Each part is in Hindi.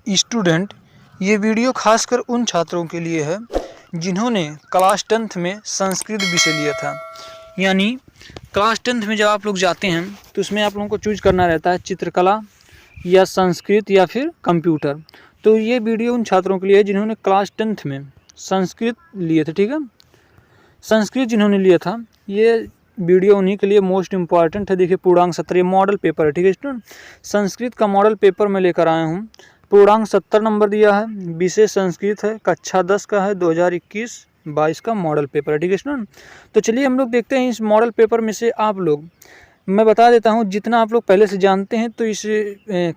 स्टूडेंट, ये वीडियो खासकर उन छात्रों के लिए है जिन्होंने क्लास 10th में संस्कृत विषय लिया था। यानी क्लास 10th में जब आप लोग जाते हैं तो उसमें आप लोगों को चूज करना रहता है चित्रकला या संस्कृत या फिर कंप्यूटर। तो ये वीडियो उन छात्रों के लिए है जिन्होंने क्लास 10th में संस्कृत लिए थे। ठीक है, संस्कृत जिन्होंने लिया था ये वीडियो उन्हीं के लिए मोस्ट इम्पॉर्टेंट है। देखिए पूर्णांक 70 मॉडल पेपर है। ठीक है स्टूडेंट, संस्कृत का मॉडल पेपर मैं लेकर आया हूँ। पूर्णांक 70 नंबर दिया है, विषय संस्कृत है, कक्षा 10 का है, 2021-22 का मॉडल पेपर है। ठीक है स्टूडेंट, तो चलिए हम लोग देखते हैं इस मॉडल पेपर में से आप लोग, मैं बता देता हूं जितना आप लोग पहले से जानते हैं तो इस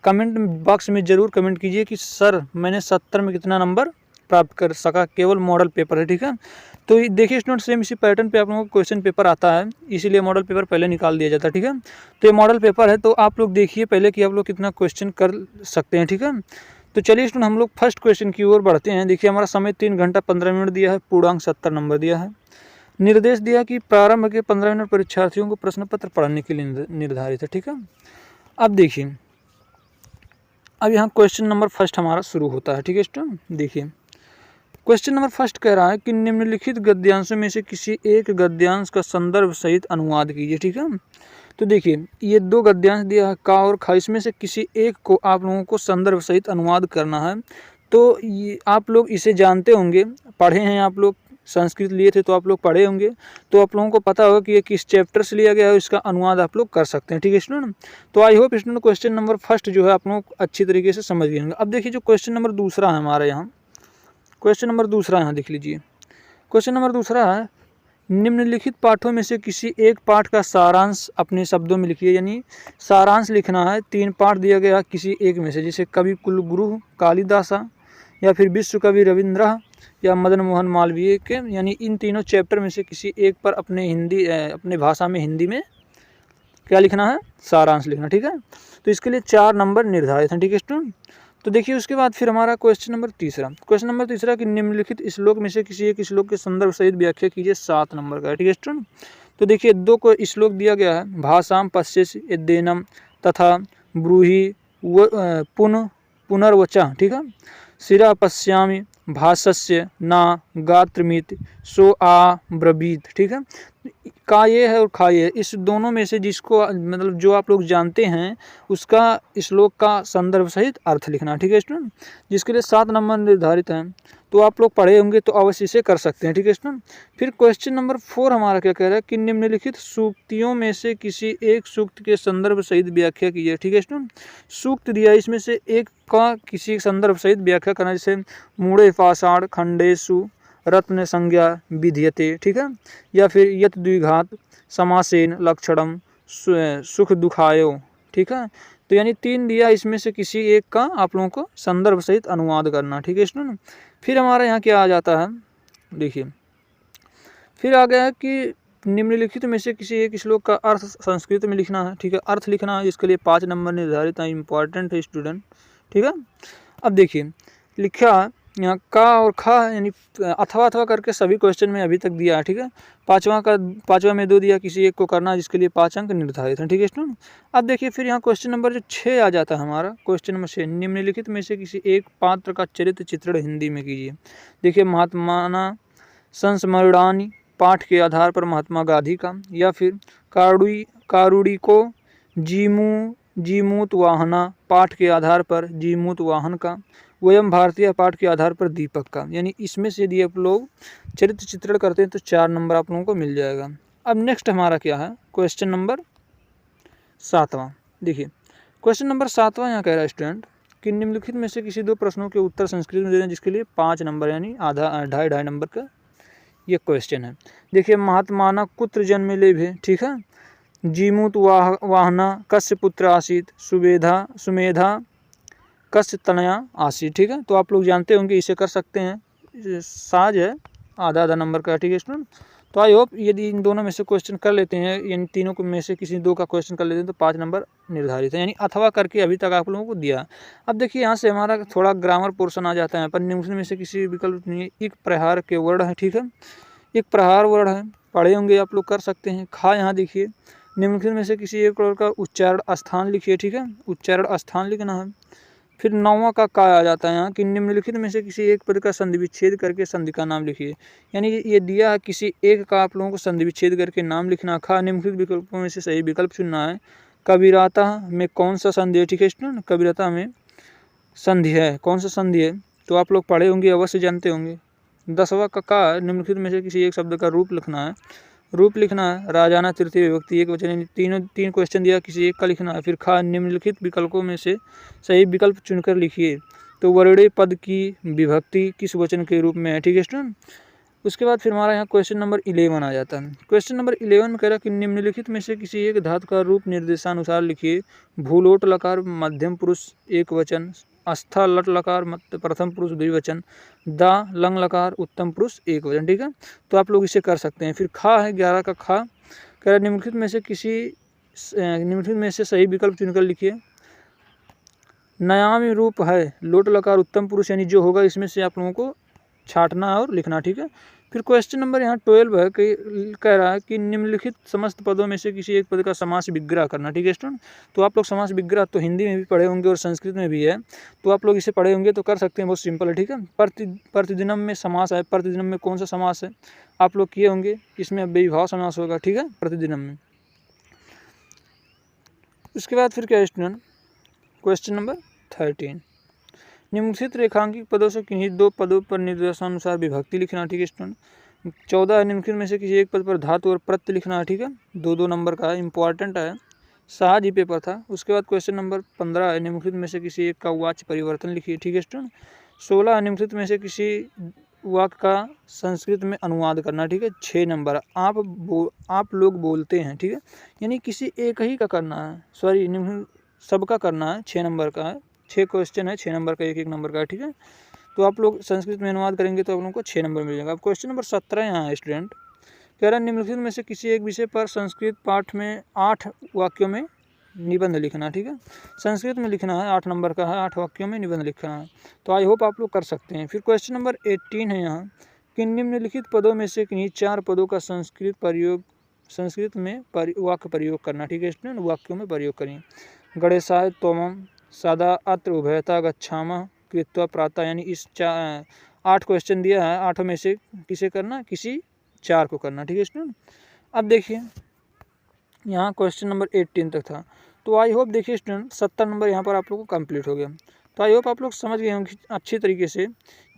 कमेंट बॉक्स में ज़रूर कमेंट कीजिए कि सर मैंने 70 में कितना नंबर प्राप्त कर सका, केवल मॉडल पेपर है। ठीक है, तो देखिए स्टूडेंट सेम इसी पैटर्न पे आप लोगों को क्वेश्चन पेपर आता है, इसीलिए मॉडल पेपर पहले निकाल दिया जाता है। ठीक है, तो ये मॉडल पेपर है, तो आप लोग देखिए पहले कि आप लोग कितना क्वेश्चन कर सकते हैं। ठीक है, तो चलिए स्टूडेंट हम लोग फर्स्ट क्वेश्चन की ओर बढ़ते हैं। देखिए हमारा समय 3 घंटा 15 मिनट दिया है, पूर्णांक 70 नंबर दिया है। निर्देश दिया कि प्रारंभ के 15 मिनट परीक्षार्थियों को प्रश्न पत्र पढ़ने के लिए निर्धारित है। ठीक है, अब देखिए अब यहाँ क्वेश्चन नंबर फर्स्ट हमारा शुरू होता है। ठीक है स्टूडेंट, देखिए क्वेश्चन नंबर फर्स्ट कह रहा है कि निम्नलिखित गद्यांशों में से किसी एक गद्यांश का संदर्भ सहित अनुवाद कीजिए। ठीक है, तो देखिए ये 2 गद्यांश दिया है का और खा, इसमें से किसी एक को आप लोगों को संदर्भ सहित अनुवाद करना है। तो ये आप लोग इसे जानते होंगे, पढ़े हैं, आप लोग संस्कृत लिए थे तो आप लोग पढ़े होंगे, तो आप लोगों को पता होगा कि ये किस चैप्टर से लिया गया है, इसका अनुवाद आप लोग कर सकते हैं। ठीक है स्टूडेंट, तो I hope student question number first जो है आप लोग अच्छी तरीके से समझ गए होंगे। अब देखिए जो क्वेश्चन नंबर दूसरा है हमारे यहाँ, क्वेश्चन नंबर दूसरा यहाँ देख लीजिए। क्वेश्चन नंबर दूसरा है निम्नलिखित पाठों में से किसी एक पाठ का सारांश अपने शब्दों में लिखिए। यानी सारांश लिखना है। 3 पाठ दिया गया किसी एक में से, जैसे कवि कुलगुरु कालिदासा या फिर विश्व कवि रविंद्र या मदन मोहन मालवीय के, यानी इन तीनों चैप्टर में से किसी एक पर अपने भाषा में हिंदी में क्या लिखना है, सारांश लिखना। ठीक है, तो इसके लिए 4 नंबर निर्धारित हैं। ठीक है स्टूडेंट, तो देखिए उसके बाद फिर हमारा क्वेश्चन नंबर तीसरा, क्वेश्चन नंबर तीसरा कि निम्नलिखित श्लोक में से किसी एक श्लोक के संदर्भ सहित व्याख्या कीजिए। 7 नंबर का है। ठीक है स्टूडेंट, तो देखिए 2 को श्लोक दिया गया है, भाषाम पश्यसि यद्देनम तथा ब्रूहि पुनर्वचा। ठीक है, शिरा पश्यामि भाष्यस्य ना गात्रमिति सो आ ब्रवीत। ठीक है, का ये है और खा ये है, इस दोनों में से जिसको मतलब जो आप लोग जानते हैं उसका श्लोक का संदर्भ सहित अर्थ लिखना। ठीक है स्टूडेंट, जिसके लिए 7 नंबर निर्धारित हैं, तो आप लोग पढ़े होंगे तो अवश्य से कर सकते हैं। ठीक है स्टूडेंट, फिर क्वेश्चन नंबर 4 हमारा क्या कह रहा है कि निम्नलिखित सूक्तियों में से किसी एक सूक्त के संदर्भ सहित व्याख्या कीजिए। ठीक है स्टूडेंट, सूक्त दिया, इसमें से एक का किसी संदर्भ सहित व्याख्या करना, जैसे मूढ़े पाषाण खंडेशु रत्न संज्ञा विधीयते। ठीक है, या फिर यत द्विघात समासेन लक्षणम सुख दुखायो। ठीक है, तो यानी 3 दिया, इसमें से किसी एक का आप लोगों को संदर्भ सहित अनुवाद करना। ठीक है स्टूडेंट, फिर हमारे यहाँ क्या आ जाता है, देखिए फिर आ गया है कि निम्नलिखित में से किसी एक श्लोक का अर्थ संस्कृत में लिखना है। ठीक है, अर्थ लिखना है, इसके लिए 5 नंबर निर्धारित है, इंपॉर्टेंट है स्टूडेंट। ठीक है, अब देखिए लिखा यहाँ का और खा, यानी अथवा अथवा करके सभी क्वेश्चन में अभी तक दिया है। ठीक है, पाँचवा में 2 दिया, किसी एक को करना, जिसके लिए 5 अंक निर्धारित हैं। ठीक है स्टूडेंट, अब देखिए फिर यहाँ क्वेश्चन नंबर जो 6 आ जाता है हमारा, क्वेश्चन नंबर 6 निम्नलिखित में से किसी एक पात्र का चरित्र चित्रण हिंदी में कीजिए। देखिए महात्माना संस्मरणानि पाठ के आधार पर महात्मा गांधी का, या फिर कारुड़ी को जीमूत वाहना पाठ के आधार पर जीमूत वाहन का, वयम भारतीय पाठ के आधार पर दीपक का। यानी इसमें से यदि आप लोग चरित्र चित्रण करते हैं तो 4 नंबर आप लोगों को मिल जाएगा। अब नेक्स्ट हमारा क्या है, क्वेश्चन नंबर 7वां। देखिए क्वेश्चन नंबर 7वां यहाँ कह रहा है स्टूडेंट कि निम्नलिखित में से किसी 2 प्रश्नों के उत्तर संस्कृत में देना, जिसके लिए 5 नंबर यानी आधा ढाई नंबर का ये क्वेश्चन है। देखिए महात्माना कुत्र जन्मे लेभे। ठीक है, जीमूत वाहना कस्य पुत्र आसीत सुमेधा कस्य तनया आसीत। ठीक है, तो आप लोग जानते होंगे, इसे कर सकते हैं, साज है, आधा नंबर का। ठीक है स्टूडेंट, तो आई होप यदि इन दोनों में से क्वेश्चन कर लेते हैं, इन तीनों में से किसी 2 का क्वेश्चन कर लेते हैं तो 5 नंबर निर्धारित है, यानी अथवा करके अभी तक आप लोगों को दिया। अब देखिए यहाँ से हमारा थोड़ा ग्रामर पोर्शन आ जाता है, पर निम्न में से किसी विकल्प नहीं, एक प्रहार के वर्ड है। ठीक है, एक प्रहार वर्ड है, पढ़े होंगे आप लोग, कर सकते हैं। खा, यहाँ देखिए निम्नलिखित में से किसी एक वर्ड का उच्चारण स्थान लिखिए। ठीक है, उच्चारण स्थान लिखना है। फिर 9वां का आ जाता है यहाँ कि निम्नलिखित में से किसी एक पद का संधि विच्छेद करके संधि का नाम लिखिए। यानी ये दिया है किसी एक का आप लोगों को संधि विच्छेद करके नाम लिखना। खा निम्नलिखित विकल्पों में से सही विकल्प चुनना है। कबीरता में कौन सा संधि है? ठीक है स्टूडेंट, कबीरता में संधि है, कौन सा संधि है तो आप लोग पढ़े होंगे, अवश्य जानते होंगे। 10वां का निम्नलिखित में से किसी एक शब्द का रूप लिखना है। रूप लिखना है राजाना तृतीय विभक्ति एक वचन, तीन क्वेश्चन दिया, किसी एक का लिखना है। फिर खा निम्नलिखित विकल्पों में से सही विकल्प चुनकर लिखिए। तो वर्णीय पद की विभक्ति किस वचन के रूप में है? ठीक है स्टूडेंट। उसके बाद फिर हमारा यहाँ क्वेश्चन नंबर 11 आ जाता है। क्वेश्चन नंबर 11 में कह रहा है कि निम्नलिखित में से किसी एक धातु का रूप निर्देशानुसार लिखिए। भूलोट लकार मध्यम पुरुष एक वचन, अस्था लट लकार प्रथम पुरुष द्विवचन, दा लंग लकार उत्तम पुरुष एक वचन। ठीक है, तो आप लोग इसे कर सकते हैं। फिर खा है 11 का खा, कह रहा है निम्नलिखित में से सही विकल्प चुनकर लिखिए। नयामी रूप है लोट लकार उत्तम पुरुष, यानी जो होगा इसमें से आप लोगों को छांटना और लिखना। ठीक है, फिर क्वेश्चन नंबर यहाँ 12 है कि कह रहा है कि निम्नलिखित समस्त पदों में से किसी एक पद का समास विग्रह करना। ठीक है स्टूडेंट, तो आप लोग समास विग्रह तो हिंदी में भी पढ़े होंगे और संस्कृत में भी है, तो आप लोग इसे पढ़े होंगे तो कर सकते हैं, बहुत सिंपल है। ठीक है, प्रतिदिनम में समास है, प्रतिदिनम में कौन सा समास है आप लोग किए होंगे, इसमें विभाव समास होगा। ठीक है, प्रतिदिनम में। उसके बाद फिर क्या है स्टूडेंट, क्वेश्चन नंबर 13, निम्नलिखित रेखांकित पदों से किन्हीं दो पदों पर निर्देशानुसार विभक्ति लिखना। ठीक है स्टूडेंट। 14 निम्नलिखित में से किसी एक पद पर धातु और प्रत्यय लिखना है। ठीक है, 2-2 नंबर का है, इंपॉर्टेंट है, सहज ही पेपर था। उसके बाद क्वेश्चन नंबर 15 है, निम्नलिखित में से किसी एक का वाच्य परिवर्तन लिखिए। ठीक है स्टूडेंट। 16 निम्नलिखित में से किसी वाक्य का संस्कृत में अनुवाद करना। ठीक है, 6 नंबर। आप लोग बोलते हैं। ठीक है, यानी किसी एक ही का करना है, सॉरी सबका करना है, 6 नंबर का है। 6 क्वेश्चन है, 6 नंबर का, एक नंबर का है। ठीक है, तो आप लोग संस्कृत में अनुवाद करेंगे तो आप लोगों को 6 नंबर मिल जाएगा। अब क्वेश्चन नंबर 17 यहाँ है स्टूडेंट, कह रहा है निम्नलिखित में से किसी एक विषय पर संस्कृत पाठ में 8 वाक्यों में निबंध लिखना। ठीक है, संस्कृत में लिखना है, 8 नंबर का है, 8 वाक्यों में निबंध लिखना है। तो आई होप आप लोग कर सकते हैं। फिर क्वेश्चन नंबर 18 है यहाँ कि निम्नलिखित पदों में से किन्हीं 4 पदों का संस्कृत में वाक्य प्रयोग करना। ठीक है स्टूडेंट, वाक्यों में प्रयोग करें। गणेशाय त्वमं सदा अत्र उभयता गच्छामः कृत्वा प्रातः, यानी इस 8 क्वेश्चन दिया है, 8 में से किसे करना, किसी 4 को करना। ठीक है स्टूडेंट। अब देखिए यहाँ क्वेश्चन नंबर 18 तक था, तो आई होप देखिए स्टूडेंट 70 नंबर यहाँ पर आप लोग को कंप्लीट हो गया। तो आई होप आप लोग समझ गए होंगे अच्छी तरीके से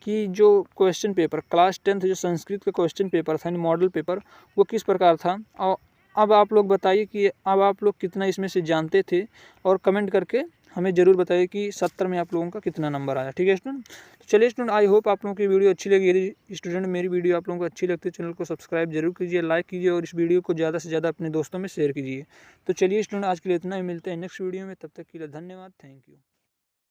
कि जो क्वेश्चन पेपर क्लास 10th जो संस्कृत का क्वेश्चन पेपर था, मॉडल पेपर, वो किस प्रकार था। और अब आप लोग बताइए कि अब आप लोग कितना इसमें से जानते थे, और कमेंट करके हमें ज़रूर बताइए कि 70 में आप लोगों का कितना नंबर आया। ठीक है स्टूडेंट। तो चलिए स्टूडेंट, आई होप आप लोगों की वीडियो अच्छी लगी। यदि स्टूडेंट मेरी वीडियो आप लोगों को अच्छी लगती है, चैनल को सब्सक्राइब जरूर कीजिए, लाइक कीजिए और इस वीडियो को ज़्यादा से ज़्यादा अपने दोस्तों में शेयर कीजिए। तो चलिए स्टूडेंट, आज के लिए इतना ही, मिलते हैं नेक्स्ट वीडियो में, तब तक के लिए धन्यवाद, थैंक यू।